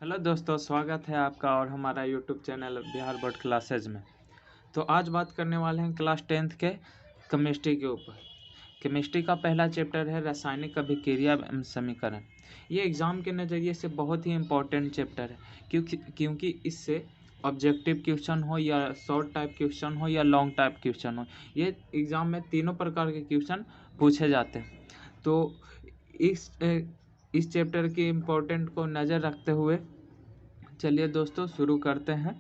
Hello दोस्तों, स्वागत है आपका और हमारा YouTube channel Bihar board classes में। तो आज बात करने वाले हैं क्लास 10th के केमिस्ट्री के ऊपर। केमिस्ट्री का पहला चैप्टर है रासायनिक अभिक्रिया एवं समीकरण। ये एग्ज़ाम के नज़रिए से बहुत ही इम्पोर्टेंट चैप्टर है क्योंकि इससे ऑब्जेक्टिव क्वेश्चन हो या शॉर्ट टाइप क्वेश्चन हो या लॉन्ग टाइप क्वेश्चन हो, ये एग्ज़ाम में तीनों प्रकार के क्वेश्चन पूछे जाते हैं। तो इस चैप्टर के इम्पोर्टेंट को नज़र रखते हुए चलिए दोस्तों शुरू करते हैं।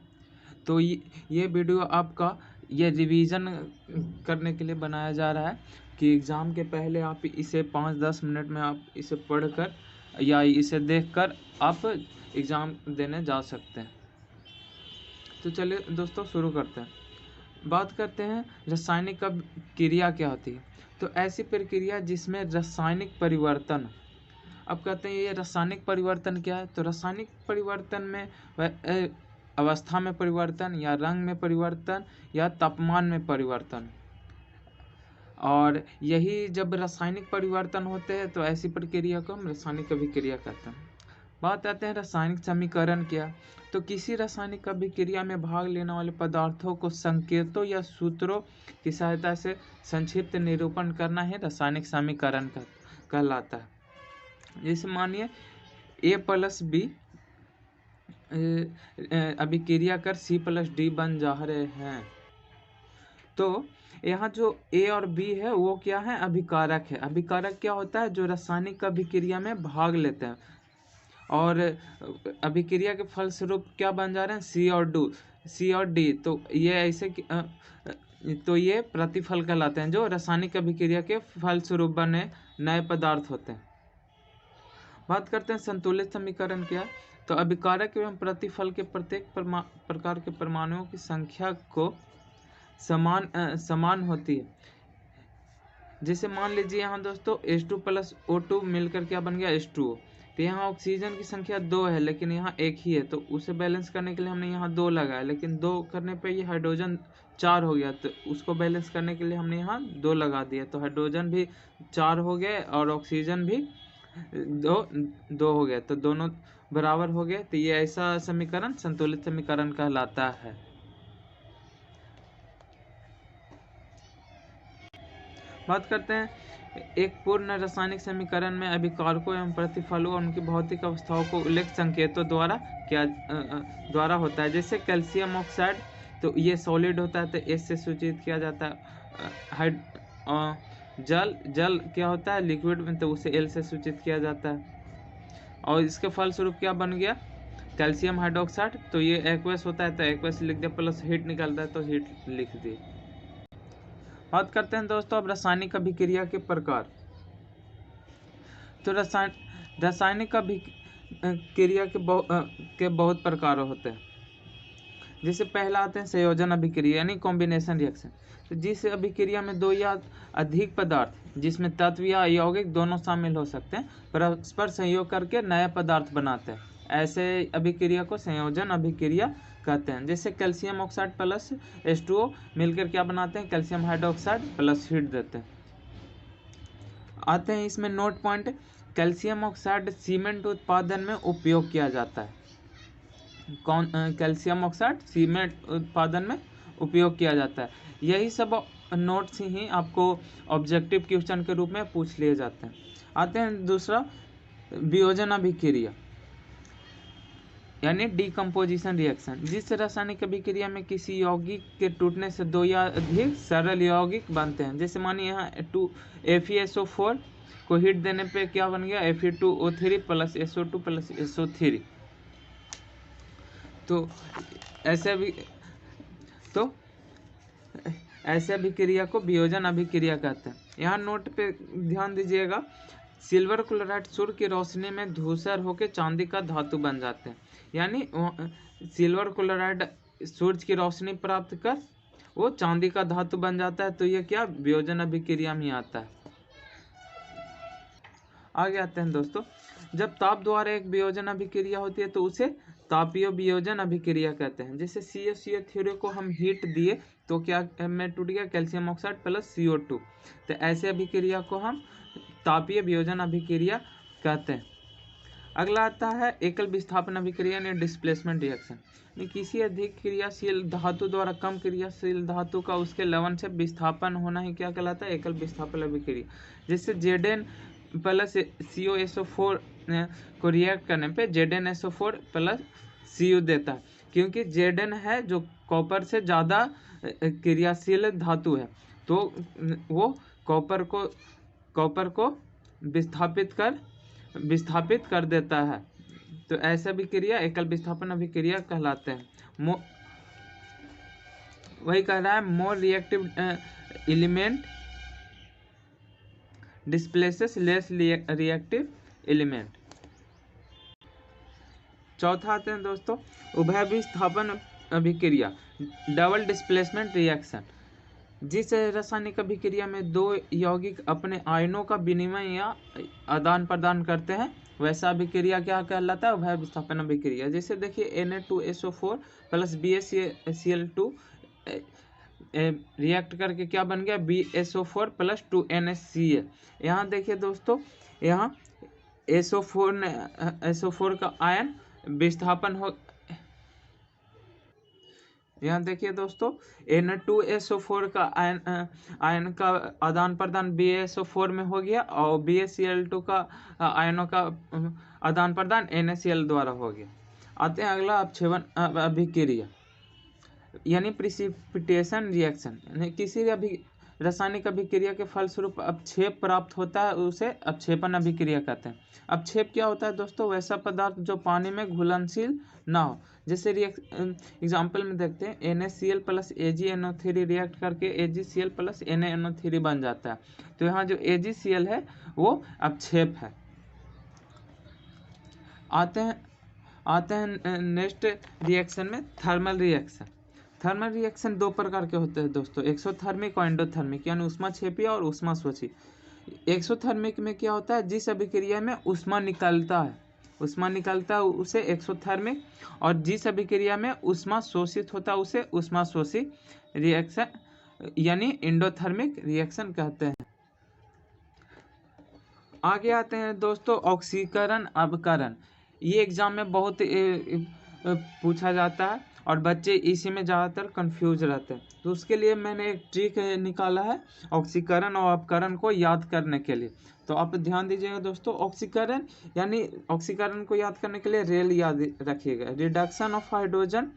तो ये वीडियो आपका ये रिवीजन करने के लिए बनाया जा रहा है कि एग्ज़ाम के पहले आप इसे 5-10 मिनट में आप इसे पढ़कर या इसे देखकर आप एग्ज़ाम देने जा सकते हैं। तो चलिए दोस्तों शुरू करते हैं। बात करते हैं रासायनिक क्रिया क्या होती है। तो ऐसी प्रक्रिया जिसमें रासायनिक परिवर्तन। अब कहते हैं ये रासायनिक परिवर्तन क्या है। तो रासायनिक परिवर्तन में अवस्था में परिवर्तन या रंग में परिवर्तन या तापमान में परिवर्तन, और यही जब रासायनिक परिवर्तन होते हैं तो ऐसी प्रक्रिया को हम रासायनिक अभिक्रिया कहते हैं। बात आते हैं रासायनिक समीकरण क्या। तो किसी रासायनिक अभिक्रिया में भाग लेने वाले पदार्थों को संकेतों या सूत्रों की सहायता से संक्षिप्त निरूपण करना है रासायनिक समीकरण कहलाता है। जैसे मानिए A+B अभिक्रिया कर C+D बन जा रहे हैं। तो यहाँ जो A और B है वो क्या है, अभिकारक है। अभिकारक क्या होता है, जो रासायनिक अभिक्रिया में भाग लेते हैं, और अभिक्रिया के फलस्वरूप क्या बन जा रहे हैं, C और D। तो ये ऐसे तो ये प्रतिफल कहलाते हैं, जो रासायनिक अभिक्रिया के फलस्वरूप बने नए पदार्थ होते हैं। बात करते हैं संतुलित समीकरण क्या। तो अभिकारक एवं प्रतिफल के प्रत्येक प्रकार के परमाणुओं की संख्या को समान होती है। जैसे मान लीजिए यहाँ दोस्तों H2 + O2 मिलकर क्या बन गया, H2O। तो यहाँ ऑक्सीजन की संख्या 2 है लेकिन यहाँ 1 ही है, तो उसे बैलेंस करने के लिए हमने यहाँ 2 लगाया, लेकिन 2 करने पे ये हाइड्रोजन 4 हो गया, तो उसको बैलेंस करने के लिए हमने यहाँ 2 लगा दिया, तो हाइड्रोजन भी 4 हो गए और ऑक्सीजन भी दो हो गए, तो दोनों बराबर हो गए। तो ये ऐसा समीकरण संतुलित समीकरण कहलाता है। बात करते हैं एक पूर्ण रासायनिक समीकरण में अभिकारकों एवं प्रतिफलों और उनकी भौतिक अवस्थाओं को उल्लेख संकेतों द्वारा होता है। जैसे कैल्शियम ऑक्साइड, तो ये सॉलिड होता है तो एस से सूचित किया जाता है। जल क्या होता है, लिक्विड में, तो उसे एल से सूचित किया जाता है। और इसके फलस्वरूप क्या बन गया, कैल्शियम हाइड्रोक्साइड, तो ये एक्वस होता है तो एक्वस लिख दिया, प्लस हीट निकलता है तो हीट लिख दिए। बात करते हैं दोस्तों अब रासायनिक अभिक्रिया के प्रकार। तो रासायनिक अभिक्रिया के बहुत प्रकार होते हैं। जैसे पहला आते हैं संयोजन अभिक्रिया यानी कॉम्बिनेशन रिएक्शन। तो जिस अभिक्रिया में 2 या अधिक पदार्थ जिसमें तत्व या यौगिक दोनों शामिल हो सकते हैं परस्पर संयोग करके नया पदार्थ बनाते हैं, ऐसे अभिक्रिया को संयोजन अभिक्रिया कहते हैं। जैसे कैल्शियम ऑक्साइड प्लस H2O मिलकर क्या बनाते हैं, कैल्शियम हाइड्रोक्साइड प्लस हीट देते हैं। आते हैं इसमें note point. Calcium oxide cement उत्पादन में उपयोग किया जाता है। कैल्शियम ऑक्साइड सीमेंट उत्पादन में उपयोग किया जाता है। यही सब नोट्स ही आपको ऑब्जेक्टिव क्वेश्चन के रूप में पूछ लिए जाते हैं। आते हैं दूसरा वियोजन अभिक्रिया यानी डिकम्पोजिशन रिएक्शन। जिस रासायनिक अभिक्रिया में किसी यौगिक के टूटने से 2 या अधिक सरल यौगिक बनते हैं। जैसे मानिए यहाँ FeSO4 को हीट देने पे क्या बन गया, Fe2O3 + SO2 + SO3। तो ऐसे अभिक्रिया को वियोजन अभिक्रिया कहते हैं। यहाँ नोट पे ध्यान दीजिएगा, सिल्वर क्लोराइड सूर्य की रोशनी में धूसर होकर चांदी का धातु बन जाते हैं। यानी सिल्वर क्लोराइड सूर्य की रोशनी प्राप्त कर वो चांदी का धातु बन जाता है, तो ये क्या वियोजन अभिक्रिया में आता है। आगे आते हैं दोस्तों, जब ताप द्वारा एक वियोजन अभिक्रिया होती है तो उसे तापीय वियोजन अभिक्रिया कहते हैं। जैसे CaCO3 को हम हीट दिए तो क्या में टूट गया, कैल्शियम ऑक्साइड प्लस CO2। तो ऐसे अभिक्रिया को हम तापीय वियोजन अभिक्रिया कहते हैं। अगला आता है एकल विस्थापन अभिक्रिया यानी डिस्प्लेसमेंट रिएक्शन। किसी अधिक क्रियाशील धातु द्वारा कम क्रियाशील धातु का उसके लवण से विस्थापन होना ही क्या कहलाता है? एकल विस्थापन अभिक्रिया। जिससे Zn प्लस CuSO4 को रिएक्ट करने पे ZnSO4 प्लस Cu देता है, क्योंकि Zn है जो कॉपर से ज़्यादा क्रियाशील धातु है, तो वो कॉपर को विस्थापित कर देता है। तो ऐसा अभिक्रिया एकल विस्थापन अभिक्रिया कहलाते हैं। वही कह रहा है more reactive element displaces less reactive element. चौथा आते हैं दोस्तों उभय विस्थापन अभिक्रिया डबल डिस्प्लेसमेंट रिएक्शन। जिस रासायनिक अभिक्रिया में दो यौगिक अपने आयनों का विनिमय या आदान प्रदान करते हैं वैसा अभिक्रिया क्या कहलाता है? उभय विस्थापन अभिक्रिया। जैसे देखिए Na2SO4 प्लस BaCl2 रिएक्ट करके क्या बन गया? BSO4 plus 2NaCl। यहाँ देखिए दोस्तों, यहाँ SO4 का आयन विस्थापन हो, यहाँ देखिए दोस्तों Na2SO4 का आयन का आदान प्रदान BaSO4 में हो गया और BaCl2 का आयनों का आदान प्रदान NaCl द्वारा हो गया। आते हैं अगला अपक्षेपण अभिक्रिया यानी प्रिसिपिटेशन रिएक्शन। यानी किसी भी रासायनिक अभिक्रिया के फलस्वरूप अपक्षेप प्राप्त होता है उसे अपक्षेपण अभिक्रिया कहते हैं। अपक्षेप क्या होता है दोस्तों? वैसा पदार्थ जो पानी में घुलनशील ना हो। जैसे एग्जाम्पल में देखते हैं NaCl प्लस AgNO3 रिएक्ट करके AgCl प्लस NaNO3 बन जाता है। तो यहाँ जो AgCl है वो अपक्षेप है। आते हैं नेक्स्ट रिएक्शन में थर्मल रिएक्शन। थर्मल रिएक्शन दो प्रकार के होते हैं दोस्तों, एक्सोथर्मिक और एंडोथर्मिक, यानी ऊष्माक्षेपी और ऊष्माशोषी। एक्सोथर्मिक में क्या होता है? जिस अभिक्रिया में ऊष्मा निकलता है उसे एक्सोथर्मिक, और जिस अभिक्रिया में ऊष्मा शोषित होता है उसे ऊष्माशोषी रिएक्शन यानी एंडोथर्मिक रिएक्शन कहते हैं। आगे आते हैं दोस्तों ऑक्सीकरण अवकरण। ये एग्जाम में बहुत पूछा जाता है और बच्चे इसी में ज़्यादातर कंफ्यूज रहते हैं। तो उसके लिए मैंने एक ट्रिक निकाला है ऑक्सीकरण और अपकरण को याद करने के लिए। तो आप ध्यान दीजिएगा दोस्तों, ऑक्सीकरण को याद करने के लिए रेल याद रखिएगा। रिडक्शन ऑफ हाइड्रोजन,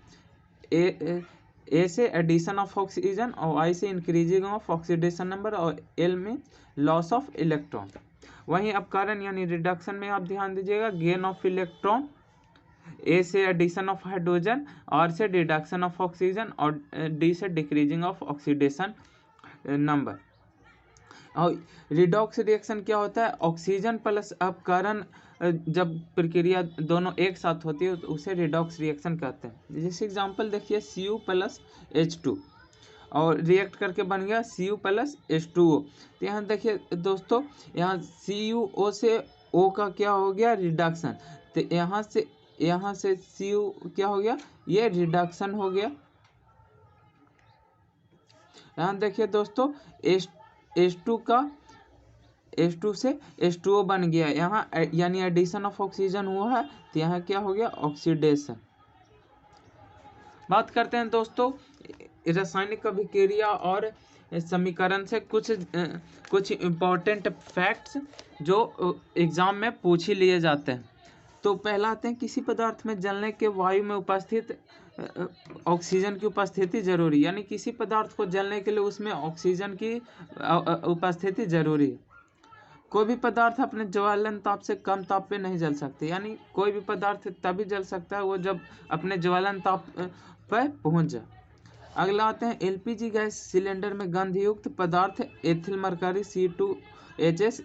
ए से एडिशन ऑफ ऑक्सीजन, और आई से इंक्रीजिंग ऑफ ऑक्सीडेशन नंबर, और एल में लॉस ऑफ इलेक्ट्रॉन। वहीं अपकरण यानी रिडक्शन में आप ध्यान दीजिएगा गेन ऑफ इलेक्ट्रॉन, ए से एडिशन ऑफ हाइड्रोजन, आर से रिडक्शन ऑफ ऑक्सीजन, और डी से डिक्रीजिंग ऑफ ऑक्सीडेशन नंबर। और रिडॉक्स रिएक्शन क्या होता है? ऑक्सीजन प्लस अपकरण जब प्रक्रिया दोनों एक साथ होती है तो उसे रिडॉक्स रिएक्शन कहते हैं। जैसे एग्जांपल देखिए Cu प्लस H2 और रिएक्ट करके बन गया Cu प्लस H2O। तो यहाँ देखिए दोस्तों, यहाँ CuO से O का क्या हो गया? रिडक्शन। तो यहाँ से Cu क्या हो गया? ये रिडक्शन हो गया। यहाँ देखिए दोस्तों H2 से H2O बन गया यहाँ, यानी एडिशन ऑफ ऑक्सीजन हुआ है, तो यहाँ क्या हो गया? ऑक्सीडेशन। बात करते हैं दोस्तों रासायनिक अभिक्रिया और समीकरण से कुछ इम्पोर्टेंट फैक्ट्स जो एग्जाम में पूछ ही लिए जाते हैं। तो पहला आते हैं किसी पदार्थ में जलने के वायु में उपस्थित ऑक्सीजन की उपस्थिति जरूरी, यानी किसी पदार्थ को जलने के लिए उसमें ऑक्सीजन की उपस्थिति जरूरी है। कोई भी पदार्थ अपने ज्वलन ताप से कम ताप पे नहीं जल सकते, यानी कोई भी पदार्थ तभी जल सकता है वो जब अपने ज्वलन ताप पर पहुंच जाए। अगला आते हैं LPG गैस सिलेंडर में गंधयुक्त पदार्थ एथिल मरकरी C2H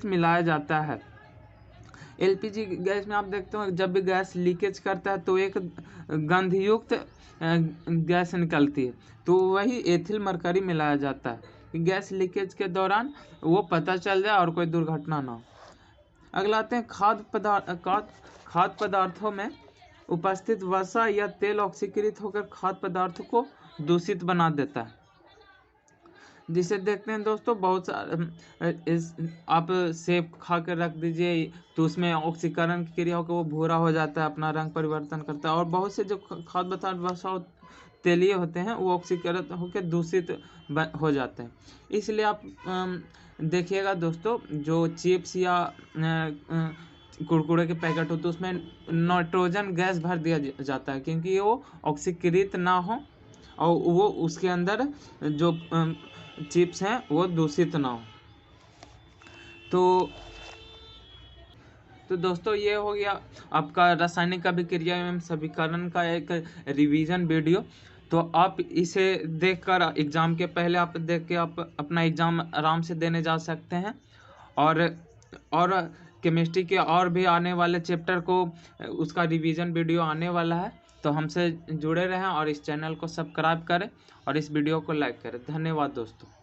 मिलाया जाता है। LPG गैस में आप देखते हो जब भी गैस लीकेज करता है तो एक गंधयुक्त गैस निकलती है, तो वही एथिल मरकरी मिलाया जाता है। गैस लीकेज के दौरान वो पता चल जाए और कोई दुर्घटना ना हो। अगला आते हैं खाद्य पदार्थों में उपस्थित वसा या तेल ऑक्सीकृत होकर खाद्य पदार्थ को दूषित बना देता है। जिसे देखते हैं दोस्तों बहुत सारे इस आप सेब खा कर रख दीजिए तो उसमें ऑक्सीकरण की क्रिया होकर वो भूरा हो जाता है, अपना रंग परिवर्तन करता है। और बहुत से जो खाद्य पदार्थ वसा तेलीय होते हैं वो ऑक्सीकरण होकर दूषित हो जाते हैं। इसलिए आप देखिएगा दोस्तों, जो चिप्स या कुरकुरे के पैकेट होते हैं उसमें नाइट्रोजन गैस भर दिया जाता है, क्योंकि वो ऑक्सीकृत ना हो और वो उसके अंदर जो चिप्स हैं वो दूषित ना हो। तो दोस्तों ये हो गया आपका रासायनिक अभिक्रिया एवं समीकरण का एक रिवीजन वीडियो। तो आप इसे देखकर एग्ज़ाम के पहले आप देख के आप अपना एग्ज़ाम आराम से देने जा सकते हैं। और केमिस्ट्री के और भी आने वाले चैप्टर को उसका रिवीजन वीडियो आने वाला है। तो हमसे जुड़े रहें और इस चैनल को सब्सक्राइब करें और इस वीडियो को लाइक करें। धन्यवाद दोस्तों।